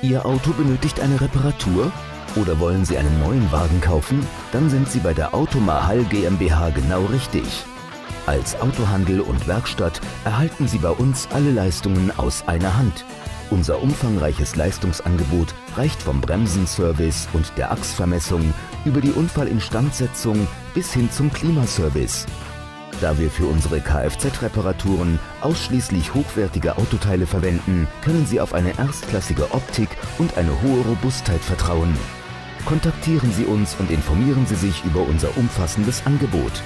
Ihr Auto benötigt eine Reparatur? Oder wollen Sie einen neuen Wagen kaufen? Dann sind Sie bei der Automar Hall GmbH genau richtig. Als Autohandel und Werkstatt erhalten Sie bei uns alle Leistungen aus einer Hand. Unser umfangreiches Leistungsangebot reicht vom Bremsenservice und der Achsvermessung über die Unfallinstandsetzung bis hin zum Klimaservice. Da wir für unsere Kfz-Reparaturen ausschließlich hochwertige Autoteile verwenden, können Sie auf eine erstklassige Optik und eine hohe Robustheit vertrauen. Kontaktieren Sie uns und informieren Sie sich über unser umfassendes Angebot.